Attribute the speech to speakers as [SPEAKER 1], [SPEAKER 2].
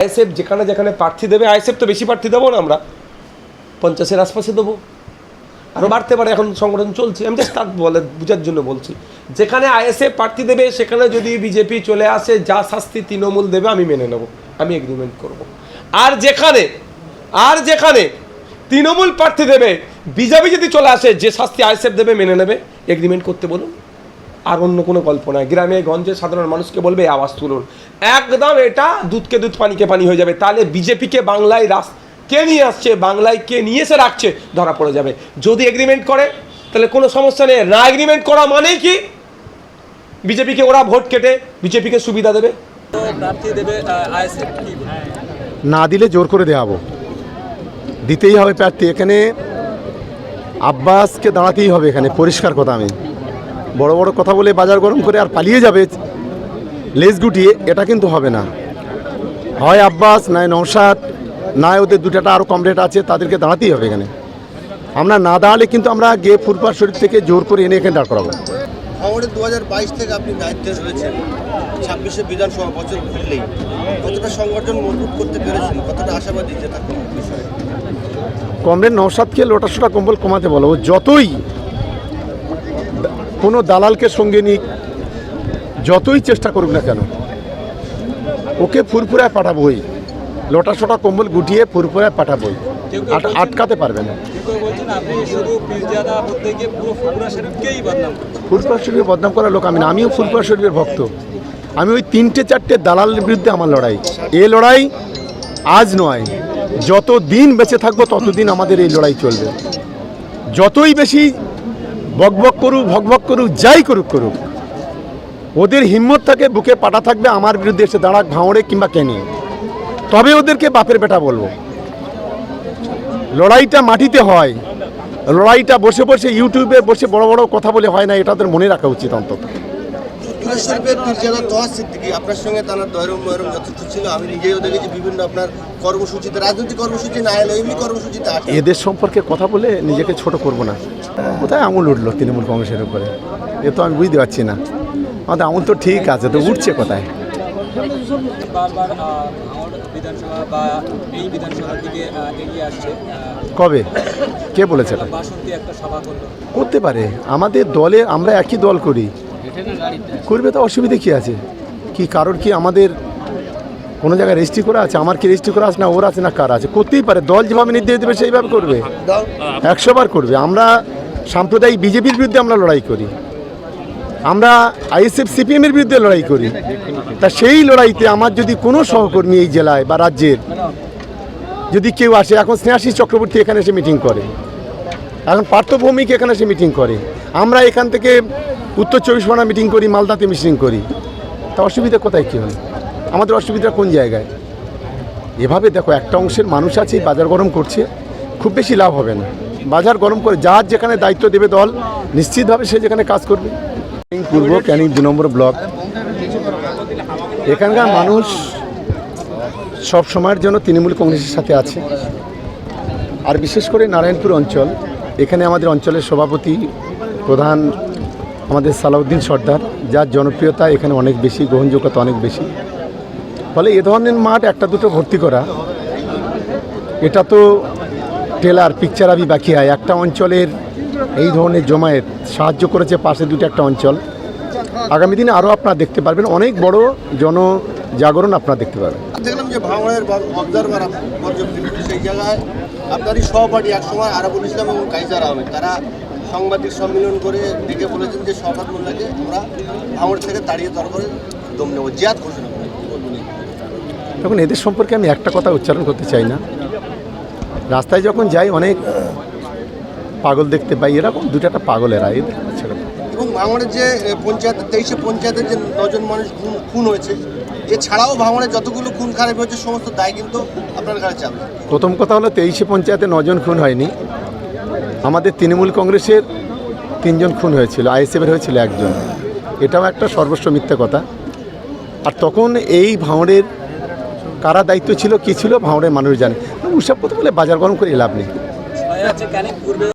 [SPEAKER 1] ISF যেখানে যেখানে প্রার্থী দেবে, আইএসএফ তো বেশি প্রার্থী দেবো না, আমরা 50-এর আশপাশে দেবো, আরও বাড়তে পারে, এখন সংগঠন চলছে। আমি জাস্ট তার বোঝার জন্য বলছি, যেখানে আইএসএফ প্রার্থী দেবে সেখানে যদি বিজেপি চলে আসে, যা শাস্তি তৃণমূল দেবে আমি মেনে নেব, আমি এগ্রিমেন্ট করব। আর যেখানে তৃণমূল প্রার্থী দেবে, বিজেপি যদি চলে আসে, যে শাস্তি আইএসএফ দেবে মেনে নেবে, এগ্রিমেন্ট করতে বলুন। আর অন্য কোনো গল্প নয়। গ্রামে গঞ্জে সাধারণ মানুষকে বলবে আওয়াজ তুলুন, একদম এটা দুধকে দুধ পানিকে পানি হয়ে যাবে। তাহলে বিজেপিকে বাংলায় কে নিয়ে আসছে, বাংলায় কে নিয়ে এসে রাখছে ধরা পড়ে যাবে। যদি এগ্রিমেন্ট করে তাহলে কোনো সমস্যা নেই, না এগ্রিমেন্ট করা মানেই কি বিজেপিকে ওরা ভোট কেটে বিজেপিকে সুবিধা দেবে।
[SPEAKER 2] না দিলে জোর করে দেওয়াবো, দিতেই হবে প্রার্থী। এখানে আব্বাসকে দাঁড়াতেই হবে, এখানে পরিষ্কার কথা। আমি বড় বড় কথা বলে বাজার গরম করে আর পালিয়ে যাবে লেজ গুটিয়ে, এটা কিন্তু হবে না। হয় আব্বাস, নয় নওশাদ, নয় ওদের দুটাটা আরও কমরেড আছে, তাদেরকে দাঁড়াতেই হবে এখানে। আমরা না দাঁড়ালে কিন্তু আমরা গিয়ে ফুরফুরা শরীফ থেকে জোর করে এনে এখানে দাঁড় করাবো।
[SPEAKER 3] ভাঙড়ে 2022 থেকে আপনি দায়িত্বে রয়েছেন, 26শে বিধানসভা বছর ঘুরলেই কতটা সংগঠন মজবুত করতে পেরেছেন, কতটা আশাবাদী জেতার বিষয়ে?
[SPEAKER 2] কমরেড নওশাদকে লোটাশোটা কম্বল কমাতে বলো। ও যতই কোনো দালালকে সঙ্গে নিক, যতই চেষ্টা করুক না কেন, ওকে ফুরফুরায় পাঠাবোই। লোটাশোটা কম্বল গুটিয়ে ফুরফুরায় পাঠাবোই, আটকাতে পারবে না। ফুরফুরা শরীফের বদনাম করার লোক আমি না, আমিও ফুরফুরা শরীফের ভক্ত। আমি ওই 3-4টে দালালের বিরুদ্ধে আমার লড়াই। এই লড়াই আজ নয়, যত দিন বেঁচে থাকবো ততদিন আমাদের এই লড়াই চলবে। যতই বেশি বকবক করুক, যাই করুক, ওদের হিম্মত থাকে, বুকে পাটা থাকবে, আমার বিরুদ্ধে এসে দাঁড়াক ভাঙড়ে কিংবা কেনে, তবে ওদেরকে বাপের বেটা বলবো। লড়াইটা মাটিতে হয়, লড়াইটা বসে বসে ইউটিউবে বসে বড় বড় কথা বলে হয় না, এটা ওদের মনে রাখা উচিত। অন্তত
[SPEAKER 3] আপনার সঙ্গে তার দয়রম যথেষ্ট ছিল। আমি নিজেও দেখেছি বিভিন্ন আপনার কর্মসূচিতে, রাজনৈতিক কর্মসূচি না এলে এমনি কর্মসূচিতে
[SPEAKER 2] এদের সম্পর্কে কথা বলে নিজেকে ছোট করব না। কোথায় আঙুল উঠলো তৃণমূল কংগ্রেসের উপরে, এ তো আমি বুঝতে পারছি না। আমাদের আঙুল তো ঠিক আছে, তো উঠছে কোথায়? কবে, কে বলেছে? করতে পারে আমাদের দলে, আমরা একই দল করি, করবে তো অসুবিধে কী আছে? কি কারোর কি আমাদের কোনো জায়গায় রেজিস্ট্রি করা আছে? আমার কি রেজিস্ট্রি করা আছে না ওর আছে না কার আছে? করতেই পারে, দল যেভাবে নির্দেশ দেবে সেইভাবে করবে, 100 বার করবে। আমরা সাম্প্রদায়িক বিজেপির বিরুদ্ধে আমরা লড়াই করি, আমরা আইএসএফ সিপিএমের বিরুদ্ধে লড়াই করি। তা সেই লড়াইতে আমার যদি কোনো সহকর্মী এই জেলায় বা রাজ্যের যদি কেউ আসে, এখন স্নেহাশিস চক্রবর্তী এখানে এসে মিটিং করে, এখন পার্থ ভৌমিক এখানে এসে মিটিং করে, আমরা এখান থেকে উত্তর 24 পরগনা মিটিং করি, মালদাতে মিটিং করি, তা অসুবিধা কোথায়? কী হল? আমাদের অসুবিধা কোন জায়গায়? এভাবে দেখো, একটা অংশের মানুষ আছে বাজার গরম করছে, খুব বেশি লাভ হবে না। বাজার গরম করে যার যেখানে দায়িত্ব দেবে দল, নিশ্চিতভাবে সে যেখানে কাজ করবে। পূর্ব ক্যানিং 2 নম্বর ব্লক, এখানকার মানুষ সব সময়ের জন্য তৃণমূল কংগ্রেসের সাথে আছে। আর বিশেষ করে নারায়ণপুর অঞ্চল, এখানে আমাদের অঞ্চলের সভাপতি প্রধান আমাদের সালাউদ্দিন সর্দার, যার জনপ্রিয়তা এখানে অনেক বেশি, গ্রহণযোগ্যতা অনেক বেশি। ফলে এ ধরনের মাঠ একটা দুটো ভর্তি করা, এটা তো টেলার পিকচার আবি বাকি হয়। একটা অঞ্চলের এই ধরনের জমায়েত সাহায্য করেছে পাশে দুটো একটা অঞ্চল। আগামী দিনে আরও আপনারা দেখতে পারবেন, অনেক বড় জনজাগরণ আপনারা দেখতে পারবেন।
[SPEAKER 3] দেখলাম যে ভাঙড়ের অবজারভার সেই জায়গায় আপনারই সহপাঠী একসময় আরাবুল ইসলাম এবং কাইজার আহমেদ, তারা সাংবাদিক সম্মেলন করে ডেকে বলেছেন যে শওকত মোল্লাকে আমরা ভাঙড় থেকে তাড়িয়ে করে দম নেব, জিয়াদ ঘোষণা করে।
[SPEAKER 2] তখন এদের সম্পর্কে আমি একটা কথা উচ্চারণ করতে চাই না। রাস্তায় যখন যাই অনেক পাগল দেখতে পাই, এরকম দুটা পাগল এরা, এদের ছেড়ে।
[SPEAKER 3] এবং ভাঙড়ের যে পঞ্চায়েত 23শে পঞ্চায়েতের যে 9 জন মানুষ খুন হয়েছে, এছাড়াও ভাঙড়ে যতগুলো খুন খারাপ হয়েছে সমস্ত দায় কিন্তু আপনার কাছে চাবে।
[SPEAKER 2] প্রথম কথা হলো 23শে পঞ্চায়েতে 9 জন খুন হয়নি, আমাদের তৃণমূল কংগ্রেসের 3 জন খুন হয়েছিল, আইএসএফের হয়েছিল 1 জন। এটাও একটা সর্বস্ব মিথ্যা কথা। আর তখন এই ভাঙড়ের কারা দায়িত্ব ছিল, কী ছিল, ভাঙড়ের মানুষ জানে। ওসব কথা বলে বাজার গরম করে লাভ নেই।